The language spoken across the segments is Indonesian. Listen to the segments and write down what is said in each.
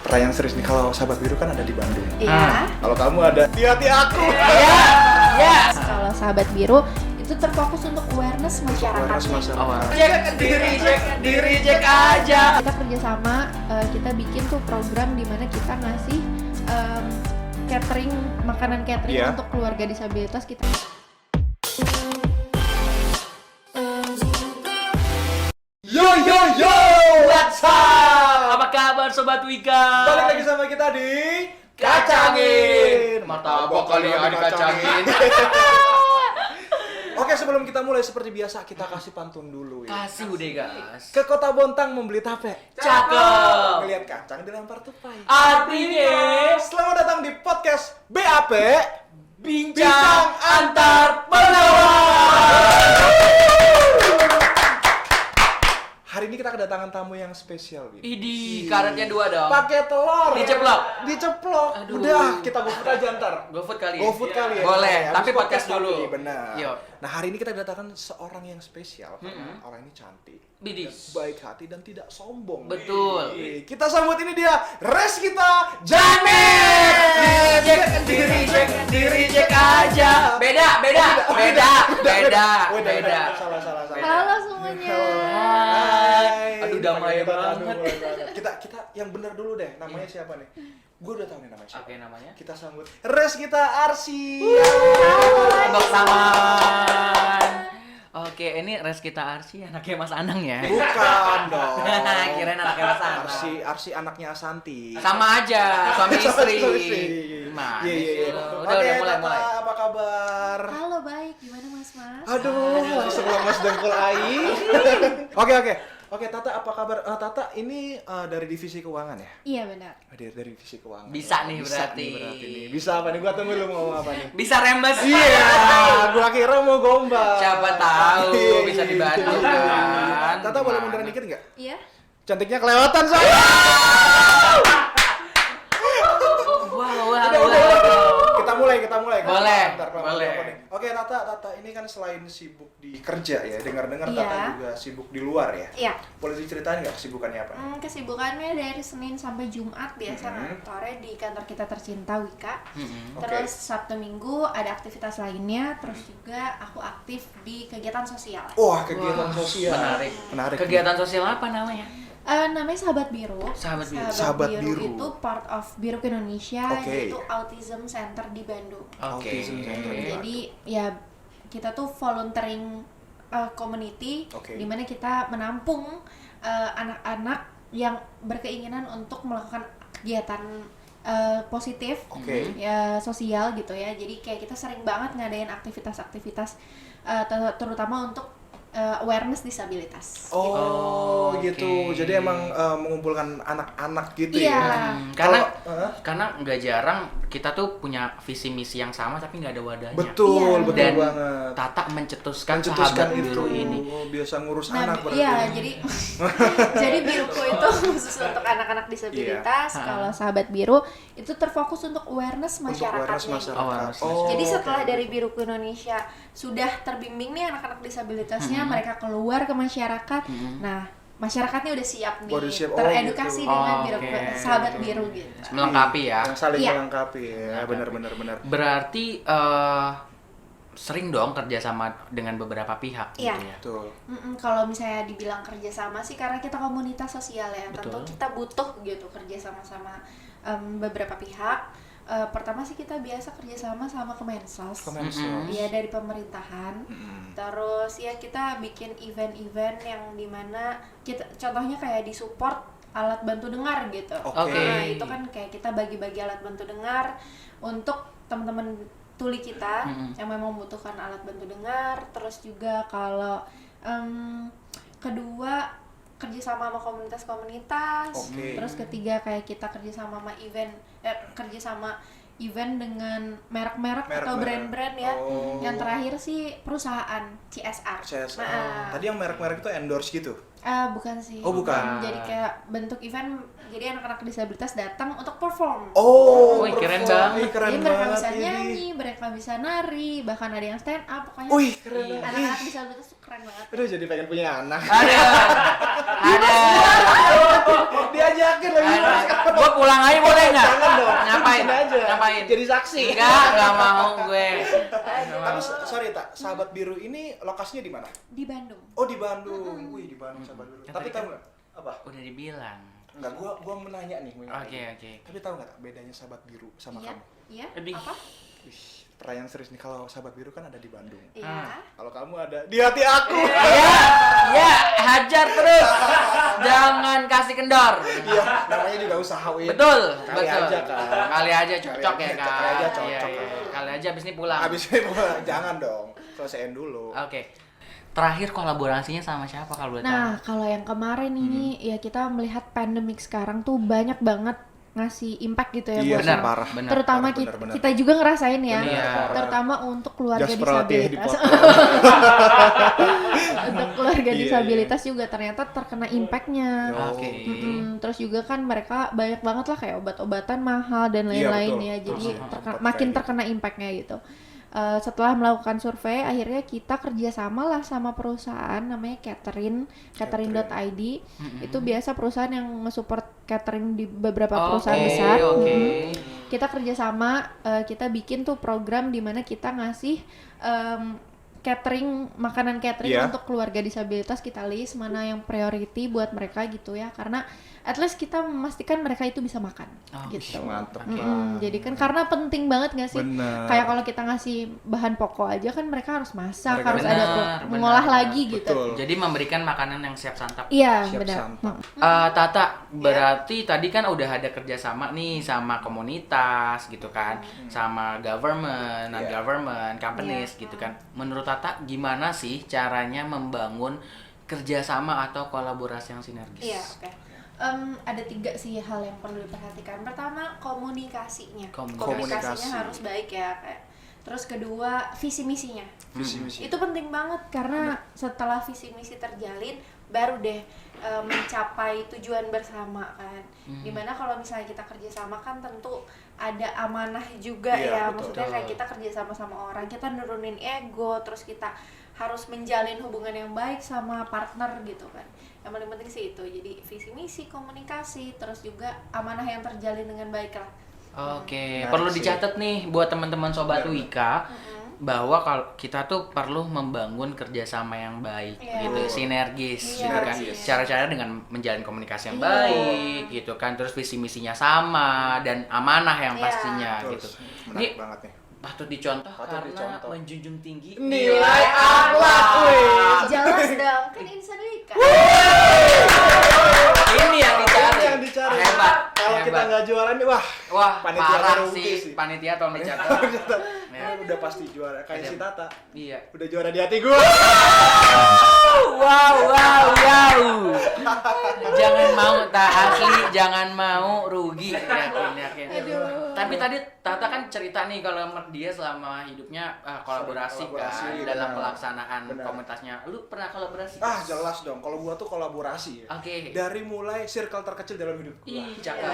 pertanyaan serius nih, kalau Sahabat Biru kan ada di Bandung. Iya. Kalau kamu ada di hati aku. Kalau Sahabat Biru itu terfokus untuk awareness masyarakat. Cek diri cek aja. Kita kerjasama, kita bikin tuh program di mana kita ngasih catering, makanan catering Iya. untuk keluarga disabilitas kita. Yo, what's up? Apa kabar Sobat Wika? Balik lagi sama kita di Kacangin. Martabak kalian dikacangin. Oke, sebelum kita mulai seperti biasa kita kasih pantun dulu ya. Kasih udah guys. Ke Kota Bontang membeli tape. Cakep. Ngelihat kacang dilempar tupai. Artinya Selamat datang di podcast BAP. bincang antar penawar. Hari ini kita kedatangan tamu yang spesial, Bin. Idi, karetnya 2 dong. Pakai telur. Diceplok. Aduh. Udah, kita GoFood aja ntar. GoFood kali ya? GoFood kali ya. Boleh, Habis tapi podcast dulu. kali, benar. Yuk. Nah, hari ini kita kedatangan seorang yang spesial karena orang ini cantik, Bidi. baik hati dan tidak sombong. Betul. Kita sambut ini dia, Reskita Janet. Diri cek aja. Beda. Salah. Halo semuanya. Hai. Aduh, damai banget. Kita yang benar dulu deh. Namanya siapa nih? Gue udah tahu nih namanya siapa. Oke, namanya? Kita sambut Reskita Arsy. Tepuk tangan. Oke, ini Reskita Arsy anaknya Mas Anang ya? Bukan dong. Kirain anaknya Mas Anang. Arsy anaknya Asanti. Sama aja, suami istri. Suami istri. Gimana Iya. sih lo? Udah mulai. Tata, apa kabar? Halo, baik. Gimana Mas? Aduh, langsung lemas dengkul Ai. Oke, Tata, apa kabar? Tata, ini dari divisi keuangan ya? Iya benar. Dari divisi keuangan. Bisa nih berarti. nih. Bisa apa nih? Gua tunggu lu mau ngomong apa nih. Bisa rembes. Iya, gua kira mau gombal. Siapa tahu Iya, bisa iya, dibantu iya. kan. Tata boleh Gimana? munduran dikit nggak? Iya. Cantiknya kelewatan saya. Wow. Kita mulai. Boleh, Bentar, boleh. apa nih? Oke, Tata, ini kan selain sibuk di kerja ya, dengar-dengar Iya. Tata juga sibuk di luar ya. Iya. Boleh diceritain nggak kesibukannya apa? Kesibukannya dari Senin sampai Jumat biasa kantornya di kantor kita tercinta Wika. Terus Sabtu Minggu ada aktivitas lainnya. Terus juga aku aktif di kegiatan sosial. Wah, kegiatan sosial. Menarik. Kegiatan sosial apa namanya? Namanya Sahabat Biru. Sahabat Biru. Itu part of Biruk Indonesia, Oke. yaitu Autism Center di Bandung. Oke. Autism Center. Jadi ya kita tuh volunteering community, Oke. di mana kita menampung anak-anak yang berkeinginan untuk melakukan kegiatan positif, Oke. ya sosial gitu ya. Jadi kayak kita sering banget ngadain aktivitas-aktivitas terutama untuk awareness disabilitas. Oh, Oke. gitu. Jadi emang mengumpulkan anak-anak gitu Iya. ya. Karena nggak jarang kita tuh punya visi misi yang sama tapi nggak ada wadahnya. Betul Dan banget. Tata mencetuskan Mencetuskan Sahabat itu Biru ini. biasa ngurus Nah, anak berarti. iya, jadi Biruku itu khusus untuk anak-anak disabilitas. Iya. Kalau Sahabat Biru itu terfokus untuk awareness Untuk masyarakatnya. awareness masyarakat. Awareness Jadi oke. setelah dari Biruku Indonesia sudah terbimbing nih anak-anak disabilitasnya, mereka keluar ke masyarakat. Nah, masyarakatnya udah siap nih, Udah siap. Oh, teredukasi gitu. dengan Oke. Sahabat Biru gitu. Melengkapi ya. Yang saling Iya. melengkapi ya. Benar. Berarti sering dong kerjasama dengan beberapa pihak Iya. gitu ya. Betul. Kalau misalnya dibilang kerjasama sih karena kita komunitas sosial ya, tentu Betul. kita butuh gitu kerjasama sama beberapa pihak. Pertama sih kita biasa kerjasama sama Kemensos, ya dari pemerintahan. Terus ya kita bikin event-event yang dimana kita contohnya kayak disupport alat bantu dengar gitu. Oke. Nah itu kan kayak kita bagi-bagi alat bantu dengar untuk teman-teman tuli kita yang memang membutuhkan alat bantu dengar. Terus juga kalau kedua kerjasama sama komunitas-komunitas. Oke. Terus ketiga kayak kita kerjasama sama kerjasama event dengan merek-merek atau Merek-merek. brand-brand ya. Oh. Yang terakhir sih perusahaan CSR. Tadi yang merek-merek itu endorse gitu. Bukan sih. Oh, bukan. Jadi kayak bentuk event Jadi anak-anak disabilitas datang untuk perform. Oh, Wih, keren perform. banget. Ih, keren Jadi mereka banget bisa ini. nyanyi, mereka bisa nari, bahkan ada yang stand up. Pokoknya Wih, keren banget. anak-anak disabilitas tuh keren banget. Aduh, jadi pengen punya anak. Ada. Diajakin lagi. Gua pulang aja boleh nggak? Jangan dong. Ngapain? Di sini aja. Ngapain? Jadi saksi. Nggak mau gue. Tapi sorry tak, Sahabat Biru ini lokasinya di mana? Di Bandung. Oh di Bandung. Wih di Bandung Sahabat Biru. Kan Tapi tadi tahu kan nggak? Apa? Udah dibilang. Enggak, gua menanya nih. Oke. Tapi tahu nggak tak, bedanya Sahabat Biru sama Iya. kamu? Iya. Aduh. Apa? Wih, pertanyaan serius nih. Kalau Sahabat Biru kan ada di Bandung. Iya. Kalau kamu ada di hati aku. Ya, hajar terus. Jangan kasih kendor. Iya, namanya juga usaha Win. Betul, Kali betul. aja kan. Kali aja cocok Kali ya aja, kan. kali aja Iya, cocok, iya. kan. Kali aja abis ini pulang. Habis ini jangan dong. Selesaiin dulu. Oke. Terakhir kolaborasinya sama siapa kalau boleh tahu? Nah, kalau yang kemarin ini ya kita melihat pandemik sekarang tuh banyak banget ngasih impact gitu ya Iya, buat benar, orang. parah. benar. Terutama Parah, kita, benar. kita juga ngerasain ya, Benar. terutama untuk keluarga Just Peralti disabilitas. Untuk keluarga Iya, disabilitas juga ternyata terkena impactnya. Oke. Terus juga kan mereka banyak banget lah kayak obat-obatan mahal dan Iya, lain-lain betul. ya, jadi Betul. makin Kayak terkena impactnya gitu. Setelah melakukan survei, akhirnya kita kerjasama lah sama perusahaan namanya Catering.id. Itu biasa perusahaan yang nge-support catering di beberapa perusahaan besar. Oke. Kita kerjasama, kita bikin tuh program di mana kita ngasih makanan catering Iya. untuk keluarga disabilitas, kita list mana yang priority buat mereka gitu ya, karena at least kita memastikan mereka itu bisa makan gitu. Mantep. Jadi kan karena penting banget gak sih? Bener. Kayak kalau kita ngasih bahan pokok aja kan mereka harus masak, Mereka harus benar, ada benar, mengolah benar. lagi gitu. Betul. Jadi memberikan makanan yang siap santap. Iya, Siap benar. santap. Tata, berarti tadi kan udah ada kerjasama nih sama komunitas gitu kan, sama government, non-government, companies gitu kan. Menurut Tata gimana sih caranya membangun kerjasama atau kolaborasi yang sinergis? Iya, oke. Ada 3 sih hal yang perlu diperhatikan. Pertama, komunikasinya. Komunikasi. Komunikasinya harus baik ya. Terus kedua, visi misinya. Visi misi. Itu penting banget karena setelah visi misi terjalin, baru deh mencapai tujuan bersama kan. Dimana kalau misalnya kita kerjasama kan tentu ada amanah juga Iya, ya. betul. Maksudnya kayak kita kerjasama sama orang, kita nurunin ego, terus kita harus menjalin hubungan yang baik sama partner gitu kan. Yang paling penting sih itu. Jadi visi misi, komunikasi, terus juga amanah yang terjalin dengan baik lah. Oke, Menarik perlu sih. dicatat nih buat teman-teman sobat Wika bahwa kalau kita tuh perlu membangun kerjasama yang baik, Iya. gitu, sinergis, Iya, gitu kan. sinergis. Cara-cara dengan menjalin komunikasi yang Iya. baik, gitu kan. Terus visi misinya sama dan amanah yang Iya. pastinya, gitu. Menarik Ini banget nih. patut dicontoh Patut karena dicontoh. menjunjung tinggi Nilai akhlak, wih. Jelas dong, kan insan Wika. Ini yang dicari. Ini yang dicari. Hebat. Kalau kita hebat. nggak juara nih, wah. Wah, panitia parah rugi sih. sih. Panitia tolong dicatat. Ya. Udah pasti juara. Kayak si Tata. Iya. Udah juara di hati gua. Wow. Jangan mau tak asli, jangan mau rugi. Yakin. Tapi tadi Tata kan cerita nih kalau dia selama hidupnya kolaborasi Kolaborasi, kan dalam benar. pelaksanaan Benar. komunitasnya. Lu pernah kolaborasi? Ah, jelas dong. Kalau gua tuh kolaborasi ya. Oke. Dari mulai circle terkecil dalam hidup gua. Ih, cakep.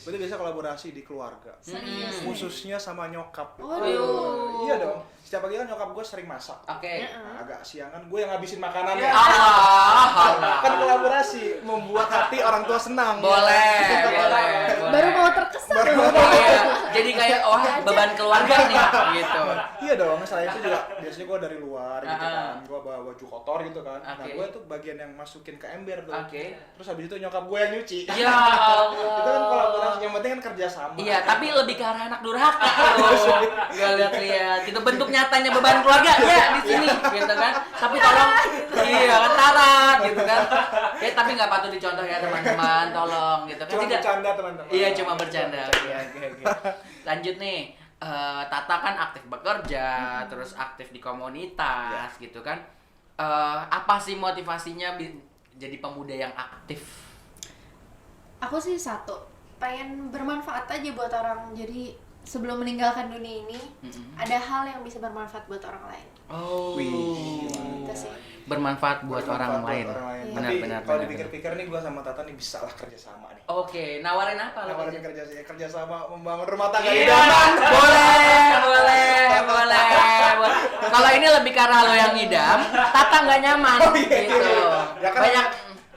Berarti biasa kolaborasi di keluarga. Serius nih. Khususnya sama nyokap. Waduh. Iya dong. Setiap pagi kan nyokap gue sering masak. Oke. Nah, agak siangan gue yang ngabisin makanannya. Allah. Kan kolaborasi membuat hati orang tua senang. Boleh. Baru mau terkesan. Iya. Jadi kayak beban keluarga nih gitu. Iya dong, selain itu juga biasanya gue dari luar gitu Ah. kan. Gue bawa baju kotor gitu kan. Nah, Oke. gue tuh bagian yang masukin ke ember tuh. Oke. Terus habis itu nyokap gue yang nyuci. Ya Allah. Itu kan kolaborasi, yang penting kan kerja sama. Iya, tapi lebih ke arah anak durhaka loh. Gak lihat-lihat gitu bentuk nyatanya beban keluarga ya di sini gitu kan. Tapi tolong iya kan tarat gitu kan. Ya tapi nggak patut dicontoh ya teman-teman, tolong gitu kan. Cuma Tidak. bercanda teman-teman. Iya, cuma bercanda. Oke. Lanjut nih. Tata kan aktif bekerja, terus aktif di komunitas gitu kan. Apa sih motivasinya jadi pemuda yang aktif? Aku sih satu, pengen bermanfaat aja buat orang. Jadi sebelum meninggalkan dunia ini ada hal yang bisa bermanfaat buat orang lain. Wih, Itu sih. Bermanfaat buat orang lain. Iya. Benar. Kalau dipikir-pikir nih gue sama Tata nih bisa lah kerja sama nih. Oke, nawarin apa lo? Nawarin kerja sama membangun rumah tangga Iya, idaman. boleh. Kalau ini lebih karena lo yang ngidam, Tata nggak nyaman gitu. Ya kan Banyak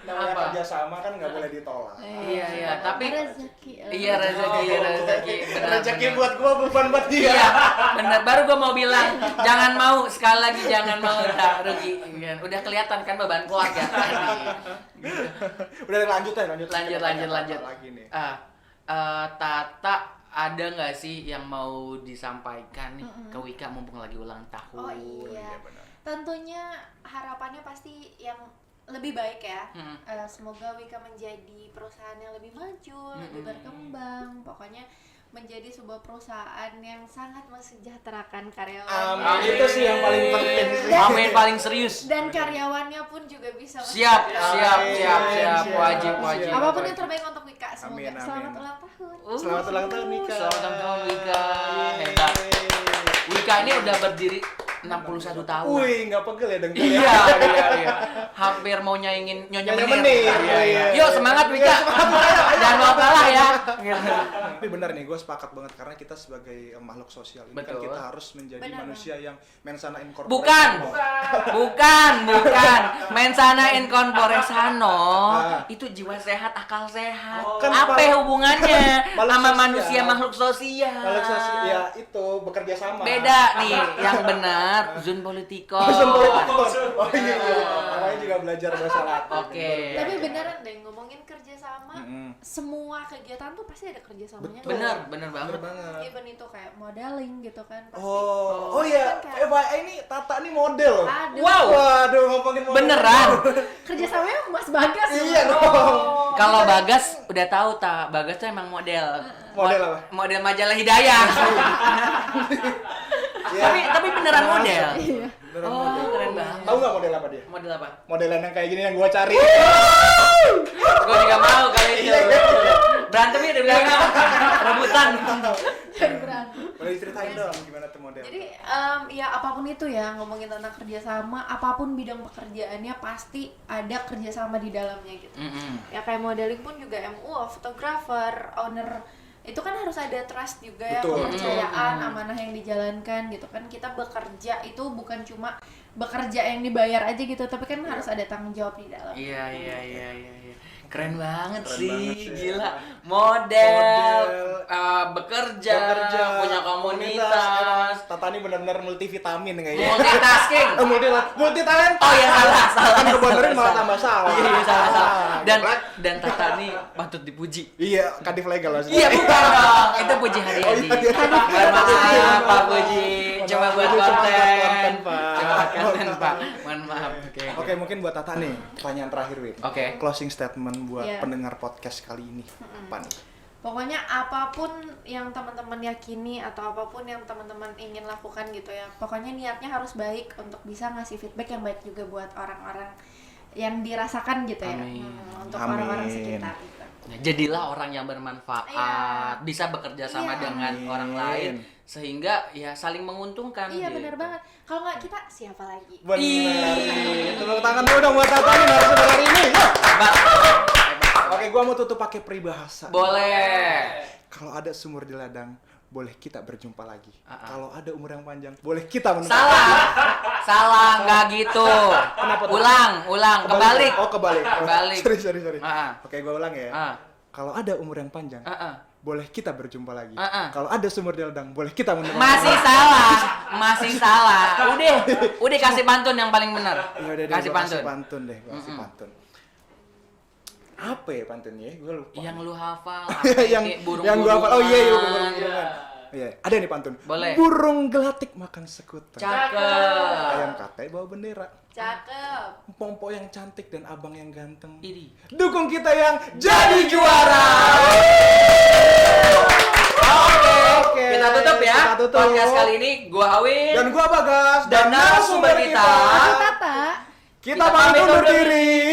namanya apa? kerja sama kan nggak boleh ditolak. Iya, tapi rezeki. iya rezeki. Rezeki buat gua bukan buat dia. Iya, bener. Baru gua mau bilang, jangan mau sekali lagi jangan mau tak rugi. Udah kelihatan kan beban keluarga. Udah lanjut. Lanjut. Lagi nih. Tata ada nggak sih yang mau disampaikan nih ke Wika mumpung lagi ulang tahun? Oh iya. benar. Tentunya harapannya pasti yang lebih baik ya. Mm. Semoga Wika menjadi perusahaan yang lebih maju, lebih berkembang. Pokoknya menjadi sebuah perusahaan yang sangat mensejahterakan karyawan. Amin. Itu sih yang paling penting sih. Amin paling serius. Dan karyawannya pun juga bisa Siap. Siap. Wajib. Apapun yang terbaik untuk Wika. Semoga Amin. selamat ulang tahun. Selamat ulang tahun Wika. Selamat ulang tahun Wika. Hebat. Wika ini udah berdiri 61 tahun. Wih, nggak pegel ya dengkul. Iya. Hampir mau nyaingin Nyonya Nyonya Menir. Menir. Iya. Yuk semangat Wika. Jangan mau kalah ya. Tapi benar nih, gue sepakat banget karena kita sebagai makhluk sosial ini kan Betul. kita harus menjadi Benar. manusia yang mensana in corpore Bukan. sano. Mensana in corpore sano. Ah. Itu jiwa sehat, akal sehat. Kan Apa hubungannya makhluk sama sosial. manusia makhluk sosial? Makhluk sosial ya itu bekerja sama. Beda nih, yang benar Zun Politico. Oh iya. Makanya juga belajar bahasa Latin. Oke. Tapi beneran deh ngomongin kerjasama, Mm-mm. semua kegiatan tuh pasti ada kerjasamanya. Betul. Bener Bener banget. banget. Even itu kayak modeling gitu kan pasti. Oh iya. Kan kayak- Pak, ini Tata nih model loh. Aduh. Wow. Waduh, ngomongin model. Beneran. Kerjasamanya Mas Bagas. Iya dong. Kalau Bagas udah tahu tak, Bagas tuh emang model. Model apa? Model majalah Hidayah. Iya. Tapi beneran model. Iya. Beneran Oh, model. keren banget. Tahu nggak model apa dia? Model apa? Modelan yang kayak gini yang gua cari. Gue juga mau kali itu. Berantemnya di belakang. Rebutan. Jangan berantem. Boleh diceritain dong gimana tuh model? Jadi ya apapun itu ya ngomongin tentang kerjasama, apapun bidang pekerjaannya pasti ada kerjasama di dalamnya gitu. Ya kayak modeling pun juga MU, fotografer, owner itu kan harus ada trust juga ya, Betul. kepercayaan, amanah yang dijalankan gitu kan. Kita bekerja itu bukan cuma bekerja yang dibayar aja gitu, tapi kan harus ada tanggung jawab di dalam. Iya. Keren banget Keren sih, banget sih. gila. Model, bekerja, Bekerja, punya komunitas. Emang Tata ini benar-benar multivitamin kayaknya. Multitasking. Multi talenta. Oh iya salah. Kan kebenaran malah tambah salah. Iya salah. Dan geblek. Tata nih patut dipuji. Iya, kadif legal maksudnya. Iya bukan dong, itu puji Haryadi. Oh, iya. Mohon maaf Pak Puji, coba buat Cuma buat konten. konten, Pak. Coba buat konten Pak, mohon maaf. Oke, mungkin buat Tata nih, pertanyaan terakhir Win. Oke. Closing statement buat Iya. pendengar podcast kali ini. Apa nih? Pokoknya apapun yang teman-teman yakini atau apapun yang teman-teman ingin lakukan gitu ya, pokoknya niatnya harus baik untuk bisa ngasih feedback yang baik juga buat orang-orang yang dirasakan gitu ya. Amin. Untuk Amin. orang-orang sekitar gitu. Nah, jadilah orang yang bermanfaat, Iya. bisa bekerja sama Iya. dengan Amin. orang lain sehingga ya saling menguntungkan. Iya gitu. benar banget. Kalau nggak kita siapa lagi? Benar. Ih. Tepuk tangan dulu dong buat Tata nih narasumber hari ini. Yuk. Hebat. Oke, gua mau tutup pakai peribahasa. Boleh. Kalau ada sumur di ladang, boleh kita berjumpa lagi. Ah. Kalau ada umur yang panjang, boleh kita menemukan. Salah, nggak gitu. Kenapa tuh? Ulang, kebalik. Oh, kebalik. Oh, Kebalik. Sorry. Ah. Oke, gua ulang ya. Ah. Kalau ada umur yang panjang, Ah. boleh kita berjumpa lagi. Ah. Kalau ada sumur di ladang, boleh kita menemukan. Masih salah. Udah kasih pantun yang paling benar. Ya udah deh, Kasih gua pantun. kasih pantun deh, gua kasih pantun. Apa ya pantunnya? Gue lupa. Yang lu hafal, yang kayak yang gua hafal. Oh iya, burung-burungan. burung-burungan. Iya, ada nih pantun. Boleh. Burung gelatik makan sekuter. Cakep. Ayam katai bawa bendera. Cakep. Pompo yang cantik dan abang yang ganteng. Ini. Dukung kita yang jadi juara. Oke. Kita tutup ya. Kita tutup. Podcast kali ini gua Awin Dan gua Bagas dan narasumber kita. Aku Tata. Kita pamit undur diri.